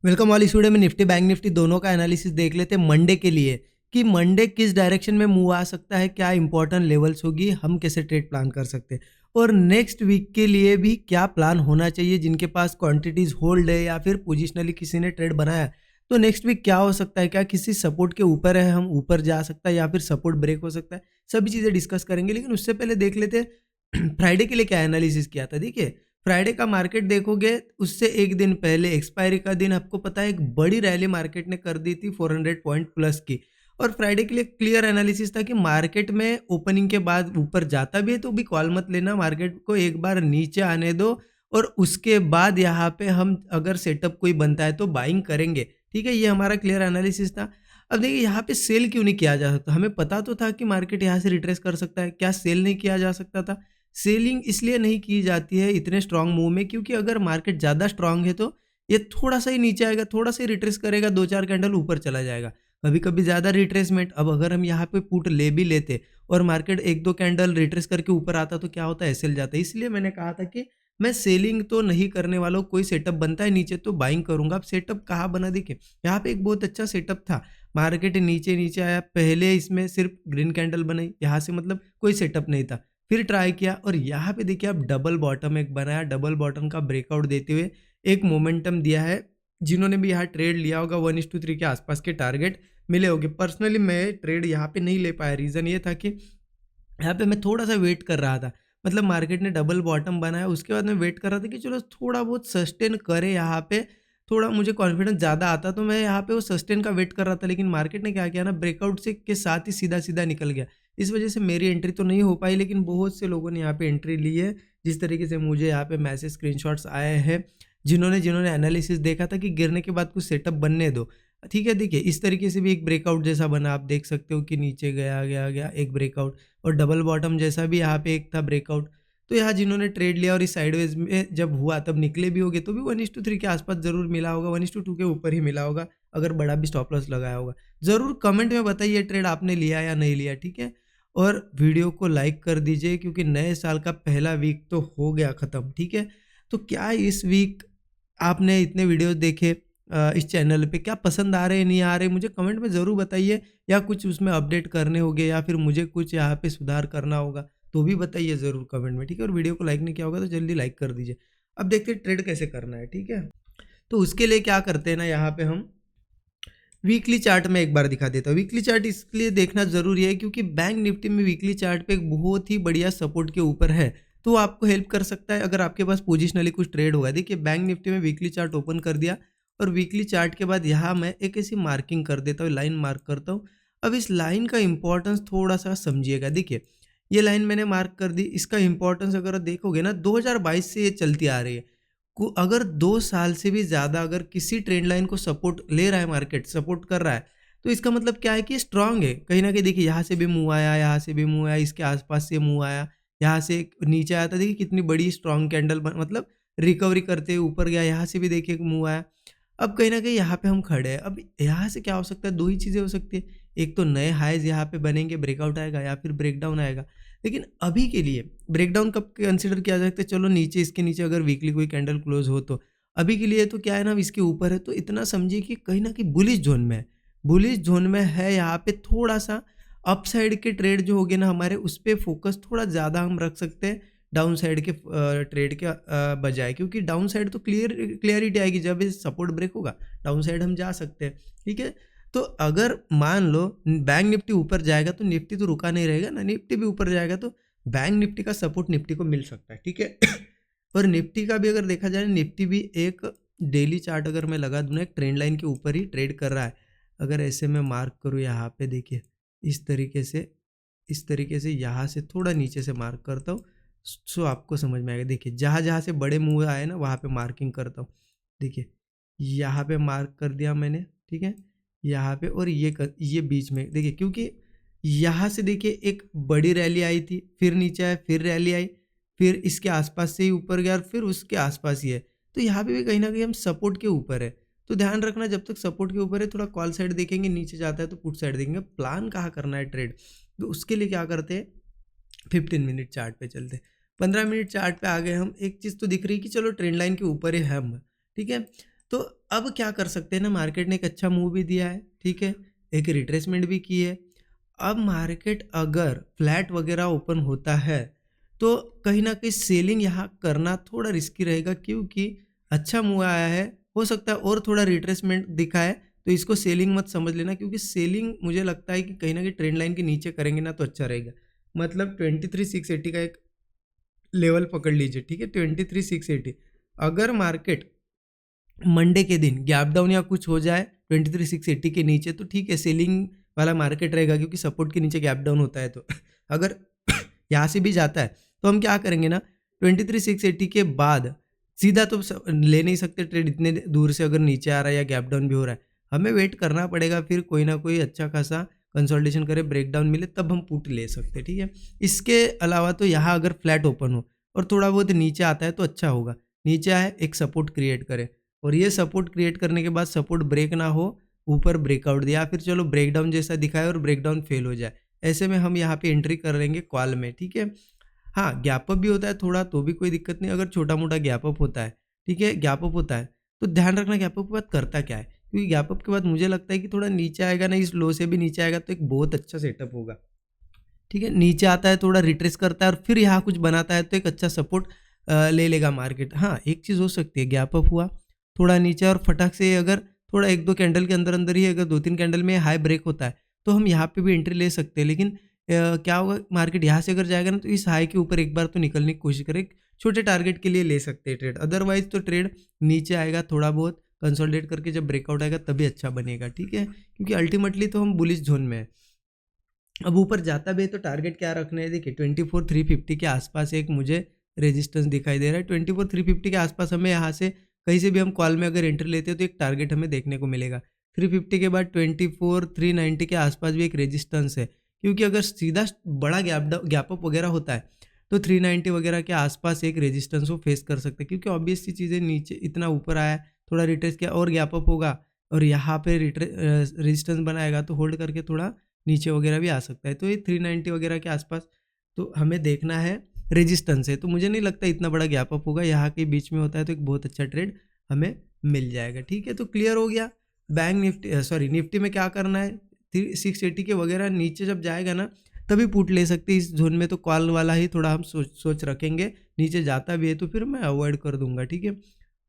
Welcome वाली video में Nifty bank Nifty दोनों का एनालिसिस देख लेते हैं मंडे के लिए कि मंडे किस डायरेक्शन में मूव आ सकता है, क्या इंपॉर्टेंट लेवल्स होगी, हम कैसे ट्रेड प्लान कर सकते हैं और नेक्स्ट वीक के लिए भी क्या प्लान होना चाहिए। जिनके पास क्वांटिटीज होल्ड है या फिर पोजिशनली किसी ने ट्रेड बनाया तो नेक्स्ट वीक क्या हो सकता है, क्या किसी सपोर्ट के ऊपर है, हम ऊपर जा सकता है या फिर सपोर्ट ब्रेक हो सकता है। सभी चीज़ें डिस्कस करेंगे, लेकिन उससे पहले देख लेते हैं फ्राइडे के लिए क्या एनालिसिस किया था। देखिए फ्राइडे का मार्केट देखोगे, उससे एक दिन पहले एक्सपायरी का दिन आपको पता है एक बड़ी रैली मार्केट ने कर दी थी 400 पॉइंट प्लस की। और फ्राइडे के लिए क्लियर एनालिसिस था कि मार्केट में ओपनिंग के बाद ऊपर जाता भी है तो भी कॉल मत लेना, मार्केट को एक बार नीचे आने दो और उसके बाद यहाँ पे हम अगर सेटअप कोई बनता है तो बाइंग करेंगे। ठीक है, ये हमारा क्लियर एनालिसिस था। अब देखिए यहाँ पे सेल क्यों नहीं किया जा सकता, हमें पता तो था कि मार्केट यहाँ से रिट्रेस कर सकता है, क्या सेल नहीं किया जा सकता था। सेलिंग इसलिए नहीं की जाती है इतने स्ट्रांग मूव में, क्योंकि अगर मार्केट ज़्यादा स्ट्रांग है तो ये थोड़ा सा ही नीचे आएगा, थोड़ा सा ही रिट्रेस करेगा, दो चार कैंडल ऊपर चला जाएगा, कभी कभी ज़्यादा रिट्रेसमेंट। अब अगर हम यहाँ पे पुट ले भी लेते और मार्केट एक दो कैंडल रिट्रेस करके ऊपर आता तो क्या होता है, एसएल जाता है। इसलिए मैंने कहा था कि मैं सेलिंग तो नहीं करने वाला हूँ, कोई सेटअप बनता है नीचे तो बाइंग करूंगा। अब सेटअप कहाँ बना, देखिए यहाँ पे एक बहुत अच्छा सेटअप था। मार्केट नीचे नीचे आया, पहले इसमें सिर्फ ग्रीन कैंडल बनाई यहाँ से, मतलब कोई सेटअप नहीं था। फिर ट्राई किया और यहाँ पे देखिए अब डबल बॉटम एक बनाया, डबल बॉटम का ब्रेकआउट देते हुए एक मोमेंटम दिया है। जिन्होंने भी यहाँ ट्रेड लिया होगा 1:3 के आसपास के टारगेट मिले होंगे। पर्सनली मैं ट्रेड यहाँ पे नहीं ले पाया, रीज़न ये था कि यहाँ पे मैं थोड़ा सा वेट कर रहा था। मतलब मार्केट ने डबल बॉटम बनाया, उसके बाद मैं वेट कर रहा था कि चलो थोड़ा बहुत सस्टेन करे यहाँ पे, थोड़ा मुझे कॉन्फिडेंस ज़्यादा आता तो मैं यहाँ पे वो सस्टेन का वेट कर रहा था। लेकिन मार्केट ने क्या किया ना, ब्रेकआउट से के साथ ही सीधा सीधा निकल गया। इस वजह से मेरी एंट्री तो नहीं हो पाई, लेकिन बहुत से लोगों ने यहाँ पे एंट्री ली है। जिस तरीके से मुझे यहाँ पे मैसेज स्क्रीनशॉट्स आए हैं, जिन्होंने जिन्होंने एनालिसिस देखा था कि गिरने के बाद कुछ सेटअप बनने दो। ठीक है, देखिए इस तरीके से भी एक ब्रेकआउट जैसा बना, आप देख सकते हो कि नीचे गया गया गया एक ब्रेकआउट, और डबल बॉटम जैसा भी यहाँ पे एक था ब्रेकआउट। तो यहाँ जिन्होंने ट्रेड लिया और इस साइडवेज में जब हुआ तब निकले भी होगे तो भी 1:3 के आसपास जरूर मिला होगा, 1:2 के ऊपर ही मिला होगा अगर बड़ा भी स्टॉप लॉस लगाया होगा। जरूर कमेंट में बताइए ट्रेड आपने लिया या नहीं लिया। ठीक है, और वीडियो को लाइक कर दीजिए क्योंकि नए साल का पहला वीक तो हो गया ख़त्म। ठीक है, तो क्या इस वीक आपने इतने वीडियोस देखे इस चैनल पे, क्या पसंद आ रहे हैं नहीं आ रहे, मुझे कमेंट में ज़रूर बताइए। या कुछ उसमें अपडेट करने होंगे या फिर मुझे कुछ यहाँ पे सुधार करना होगा तो भी बताइए ज़रूर कमेंट में। ठीक है, और वीडियो को लाइक नहीं किया होगा तो जल्दी लाइक कर दीजिए। अब देखते हैं ट्रेड कैसे करना है। ठीक है, तो उसके लिए क्या करते हैं ना, यहाँ पे हम वीकली चार्ट में एक बार दिखा देता हूँ। वीकली चार्ट इसलिए देखना जरूरी है क्योंकि बैंक निफ्टी में वीकली चार्ट पे एक बहुत ही बढ़िया सपोर्ट के ऊपर है, तो वो आपको हेल्प कर सकता है अगर आपके पास पोजिशनली कुछ ट्रेड होगा। देखिए बैंक निफ्टी में वीकली चार्ट ओपन कर दिया और वीकली चार्ट के बाद यहाँ मैं एक ऐसी मार्किंग कर देता हूँ, लाइन मार्क करता हूँ। अब इस लाइन का इंपॉर्टेंस थोड़ा सा समझिएगा। देखिए ये लाइन मैंने मार्क कर दी, इसका इंपॉर्टेंस अगर देखोगे ना 2022 से ये चलती आ रही है। अगर 2 साल से भी ज़्यादा अगर किसी ट्रेंड लाइन को सपोर्ट ले रहा है, मार्केट सपोर्ट कर रहा है, तो इसका मतलब क्या है कि स्ट्रांग है कहीं ना कहीं। देखिए यहाँ से भी मूव आया, यहाँ से भी मूव आया, इसके आसपास से मूव आया, यहाँ से नीचे आया था, देखिए कितनी बड़ी स्ट्रांग कैंडल मतलब रिकवरी करते हुए ऊपर गया, यहाँ से भी देखिए मूव आया। अब कहीं ना कहीं यहाँ पे हम खड़े हैं। अब यहाँ से क्या हो सकता है, दो ही चीज़ें हो सकती है, एक तो नए हाइज यहाँ पे बनेंगे, ब्रेकआउट आएगा, या फिर ब्रेकडाउन आएगा। लेकिन अभी के लिए ब्रेकडाउन कब कंसिडर किया जा सकता है, चलो नीचे इसके नीचे अगर वीकली कोई कैंडल क्लोज हो तो। अभी के लिए तो क्या है ना, इसके ऊपर है तो इतना समझिए कि कहीं ना कहीं बुलिश जोन में है, बुलिश जोन में है। यहाँ पे थोड़ा सा अपसाइड के ट्रेड जो हो गए ना हमारे, उस पर फोकस थोड़ा ज़्यादा हम रख सकते हैं डाउन साइड के ट्रेड के बजाय, क्योंकि डाउन साइड तो क्लियरिटी आएगी जब ये सपोर्ट ब्रेक होगा, डाउन साइड हम जा सकते हैं। ठीक है, तो अगर मान लो बैंक निफ्टी ऊपर जाएगा तो निफ्टी तो रुका नहीं रहेगा ना, निफ्टी भी ऊपर जाएगा तो बैंक निफ्टी का सपोर्ट निफ्टी को मिल सकता है। ठीक है और निफ्टी का भी अगर देखा जाए, निफ्टी भी एक डेली चार्ट अगर मैं लगा दूँ ना, एक ट्रेंड लाइन के ऊपर ही ट्रेड कर रहा है। अगर ऐसे मैं मार्क करूँ यहाँ पे, देखिए इस तरीके से यहाँ से थोड़ा नीचे से मार्क करता हूँ, सो आपको समझ में आएगा। देखिए जहाँ जहाँ से बड़े मूव आए ना वहाँ पे मार्किंग करता हूँ। देखिए यहाँ पे मार्क कर दिया मैंने, ठीक है, यहाँ पे, और ये बीच में देखिए, क्योंकि यहाँ से देखिए एक बड़ी रैली आई थी, फिर नीचे आया, फिर रैली आई, फिर इसके आसपास से ही ऊपर गया और फिर उसके आसपास ही है। तो यहाँ पे भी कहीं ना कहीं हम सपोर्ट के ऊपर है, तो ध्यान रखना जब तक सपोर्ट के ऊपर है थोड़ा कॉल साइड देखेंगे, नीचे जाता है तो पुट साइड देखेंगे। प्लान कहाँ करना है ट्रेड, तो उसके लिए क्या करते हैं, 15 मिनट चार्ट पे चलते हैं। 15 मिनट चार्ट पे आ गए हम, एक चीज़ तो दिख रही है कि चलो ट्रेंड लाइन के ऊपर ही है हम। ठीक है, तो अब क्या कर सकते हैं ना, मार्केट ने एक अच्छा मूव भी दिया है, ठीक है, एक रिट्रेसमेंट भी की है। अब मार्केट अगर फ्लैट वगैरह ओपन होता है तो कहीं ना कहीं सेलिंग यहाँ करना थोड़ा रिस्की रहेगा, क्योंकि अच्छा मूव आया है, हो सकता है और थोड़ा रिट्रेसमेंट दिखाए, तो इसको सेलिंग मत समझ लेना, क्योंकि सेलिंग मुझे लगता है कि कहीं ना कहीं ट्रेंड लाइन के नीचे करेंगे ना तो अच्छा रहेगा। मतलब 23,680 का एक लेवल पकड़ लीजिए, ठीक है, 23,680। अगर मार्केट मंडे के दिन गैप डाउन या कुछ हो जाए 23,680 के नीचे तो ठीक है, सेलिंग वाला मार्केट रहेगा, क्योंकि सपोर्ट के नीचे गैप डाउन होता है। तो अगर यहाँ से भी जाता है तो हम क्या करेंगे ना, 23,680 के बाद सीधा तो ले नहीं सकते ट्रेड इतने दूर से, अगर नीचे आ रहा है या गैप डाउन भी हो रहा है, हमें वेट करना पड़ेगा, फिर कोई ना कोई अच्छा खासा कंसोलिडेशन करे, ब्रेकडाउन मिले, तब हम पुट ले सकते हैं, ठीक है। इसके अलावा तो यहाँ अगर फ्लैट ओपन हो और थोड़ा बहुत नीचे आता है तो अच्छा होगा, नीचे आए एक सपोर्ट क्रिएट करे, और ये सपोर्ट क्रिएट करने के बाद सपोर्ट ब्रेक ना हो, ऊपर ब्रेकआउट दिया, फिर चलो ब्रेकडाउन जैसा दिखाए और ब्रेकडाउन फेल हो जाए, ऐसे में हम यहाँ पे एंट्री कर लेंगे कॉल में, ठीक है। हाँ, गैप अप भी होता है थोड़ा तो भी कोई दिक्कत नहीं, अगर छोटा मोटा गैप अप होता है, ठीक है, गैप अप होता है तो ध्यान रखना गैप अप के बाद करता क्या है, क्योंकि गैप अप के बाद मुझे लगता है कि थोड़ा नीचे आएगा ना, इस लो से भी नीचे आएगा तो एक बहुत अच्छा सेटअप होगा, ठीक है। नीचे आता है, थोड़ा रिट्रेस करता है और फिर यहाँ कुछ बनाता है तो एक अच्छा सपोर्ट ले लेगा मार्केट। हाँ, एक चीज़ हो सकती है, गैप अप हुआ थोड़ा नीचे और फटाक से अगर थोड़ा एक दो कैंडल के अंदर अंदर ही अगर दो तीन कैंडल में हाई ब्रेक होता है तो हम यहाँ पे भी एंट्री ले सकते हैं, लेकिन क्या होगा, मार्केट यहाँ से अगर जाएगा ना तो इस हाई के ऊपर एक बार तो निकलने की कोशिश करें, छोटे टारगेट के लिए ले सकते हैं ट्रेड, अदरवाइज तो ट्रेड नीचे आएगा, थोड़ा बहुत कंसोलिडेट करके जब ब्रेकआउट आएगा तभी अच्छा बनेगा, ठीक है, क्योंकि अल्टीमेटली तो हम बुलिश जोन में है। अब ऊपर जाता भी है तो टारगेट क्या रखना है, देखिए 24,350 के आसपास एक मुझे रेजिस्टेंस दिखाई दे रहा है, 24,350 के आसपास हमें यहाँ से कहीं से भी हम कॉल में अगर एंट्री लेते हैं तो एक टारगेट हमें देखने को मिलेगा। 350 के बाद 24,390 के आसपास भी एक रेजिस्टेंस है, क्योंकि अगर सीधा बड़ा गैप अप वगैरह होता है तो 390 वगैरह के आसपास एक रेजिस्टेंस को फेस कर सकते हैं, क्योंकि ऑब्वियस सी चीज़ें, नीचे इतना ऊपर आया है, थोड़ा रिट्रेस किया और गैप अप होगा और यहाँ पे रेजिस्टेंस बनाएगा तो होल्ड करके थोड़ा नीचे वगैरह भी आ सकता है, तो ये 390 वगैरह के आसपास तो हमें देखना है, रेजिस्टेंस है, तो मुझे नहीं लगता इतना बड़ा गैप अप होगा, यहाँ के बीच में होता है तो एक बहुत अच्छा ट्रेड हमें मिल जाएगा, ठीक है। तो क्लियर हो गया। बैंक निफ्टी, सॉरी निफ्टी में क्या करना है, 680 के वगैरह नीचे जब जाएगा ना तभी पुट ले सकते हैं, इस जोन में तो कॉल वाला ही थोड़ा हम सोच रखेंगे, नीचे जाता भी है तो फिर मैं अवॉइड कर दूंगा, ठीक है।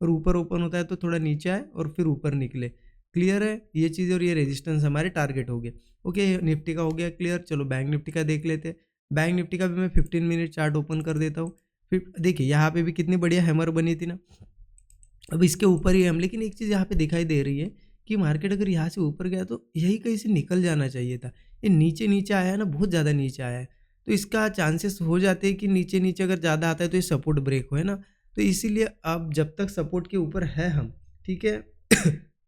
और ऊपर ओपन होता है तो थोड़ा नीचे आए और फिर ऊपर निकले, क्लियर है ये चीज़, और ये रेजिस्टेंस हमारे टारगेट हो गए। ओके, निफ्टी का हो गया क्लियर। चलो बैंक निफ्टी का देख लेते हैं। बैंक निफ्टी का भी मैं 15 मिनट चार्ट ओपन कर देता हूँ। फिर देखिए यहाँ पे भी कितनी बढ़िया हैमर बनी थी ना, अब इसके ऊपर ही हम, लेकिन एक चीज़ यहाँ पे दिखाई दे रही है कि मार्केट अगर यहाँ से ऊपर गया तो यही कहीं से निकल जाना चाहिए था, ये नीचे नीचे आया है ना, बहुत ज़्यादा नीचे आया है, तो इसका चांसेस हो जाते हैं कि नीचे नीचे अगर ज़्यादा आता है तो ये सपोर्ट ब्रेक हो, है ना। तो इसीलिए अब जब तक सपोर्ट के ऊपर है हम, ठीक है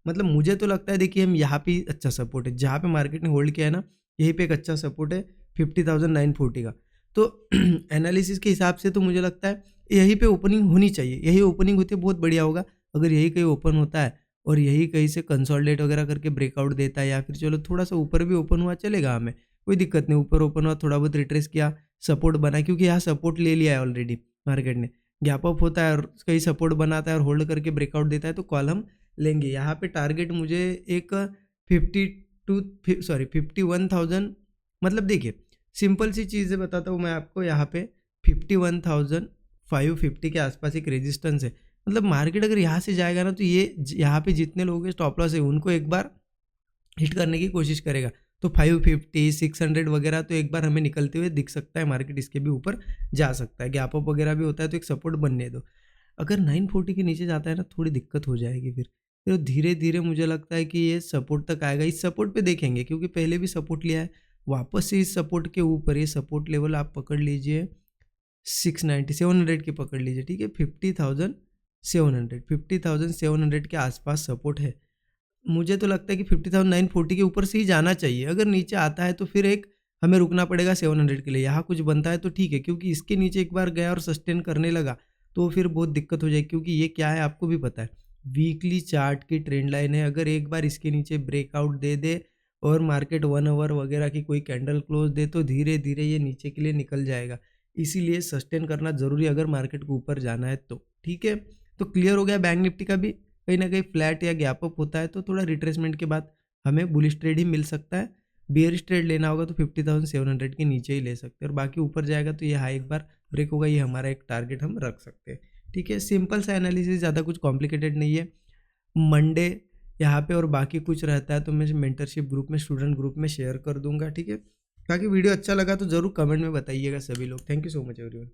मतलब मुझे तो लगता है, देखिए हम यहाँ पे अच्छा सपोर्ट है, जहाँ पे मार्केट ने होल्ड किया है ना, यहीं पे एक अच्छा सपोर्ट है 50,940 का। तो एनालिसिस के हिसाब से तो मुझे लगता है यहीं पे ओपनिंग होनी चाहिए, यही ओपनिंग होती है बहुत बढ़िया होगा, अगर यही कहीं ओपन होता है और यही कहीं से कंसोलिडेट वगैरह करके ब्रेकआउट देता है, या फिर चलो थोड़ा सा ऊपर भी ओपन हुआ चलेगा, हमें कोई दिक्कत नहीं, ऊपर ओपन हुआ थोड़ा बहुत रिट्रेस किया, सपोर्ट बना, क्योंकि यहाँ सपोर्ट ले लिया है ऑलरेडी मार्केट ने, गैप अप होता है और कहीं सपोर्ट बनाता है और होल्ड करके ब्रेकआउट देता है तो कॉल हम लेंगे। यहाँ पे टारगेट मुझे एक 51,000, मतलब देखिए सिंपल सी चीज़ें बताता हूँ मैं आपको, यहाँ पे 51,550 के आसपास एक रेजिस्टेंस है, मतलब मार्केट अगर यहाँ से जाएगा ना तो ये यहाँ पे जितने लोगों के स्टॉप लॉस है उनको एक बार हिट करने की कोशिश करेगा, तो 550 600 वगैरह तो एक बार हमें निकलते हुए दिख सकता है, मार्केट इसके भी ऊपर जा सकता है, गैप अप वगैरह भी होता है तो एक सपोर्ट बनने दो। अगर 940 के नीचे जाता है ना थोड़ी दिक्कत हो जाएगी, फिर धीरे धीरे मुझे लगता है कि ये सपोर्ट तक आएगा, इस सपोर्ट पे देखेंगे, क्योंकि पहले भी सपोर्ट लिया है, वापस से इस सपोर्ट के ऊपर ये सपोर्ट लेवल आप पकड़ लीजिए 700 की पकड़ लीजिए, ठीक है, 50,700 के आसपास सपोर्ट है। मुझे तो लगता है कि 50,940 के ऊपर से ही जाना चाहिए, अगर नीचे आता है तो फिर एक हमें रुकना पड़ेगा 700 के लिए, यहाँ कुछ बनता है तो ठीक है, क्योंकि इसके नीचे एक बार गया और सस्टेन करने लगा तो फिर बहुत दिक्कत हो जाएगी, क्योंकि ये क्या है आपको भी पता है, वीकली चार्ट की ट्रेंड लाइन है, अगर एक बार इसके नीचे ब्रेकआउट दे दे और मार्केट 1 आवर वगैरह की कोई कैंडल क्लोज दे तो धीरे धीरे ये नीचे के लिए निकल जाएगा, इसीलिए सस्टेन करना जरूरी है अगर मार्केट को ऊपर जाना है तो, ठीक है। तो क्लियर हो गया बैंक निफ्टी का भी। कहीं ना कहीं फ्लैट या गैप अप होता है तो थोड़ा रिट्रेसमेंट के बाद हमें बुलिश ट्रेड ही मिल सकता है। बियरिश ट्रेड लेना होगा तो 50,700 के नीचे ही ले सकते हैं, और बाकी ऊपर जाएगा तो ये हाई एक बार ब्रेक होगा, ये हमारा एक टारगेट हम रख सकते हैं। ठीक है, सिंपल सा एनालिसिस, ज़्यादा कुछ कॉम्प्लिकेटेड नहीं है। मंडे यहाँ पे और बाकी कुछ रहता है तो मैं मेंटरशिप ग्रुप में, स्टूडेंट ग्रुप में शेयर कर दूंगा। ठीक है, बाकी वीडियो अच्छा लगा तो ज़रूर कमेंट में बताइएगा सभी लोग। Thank you so much everyone.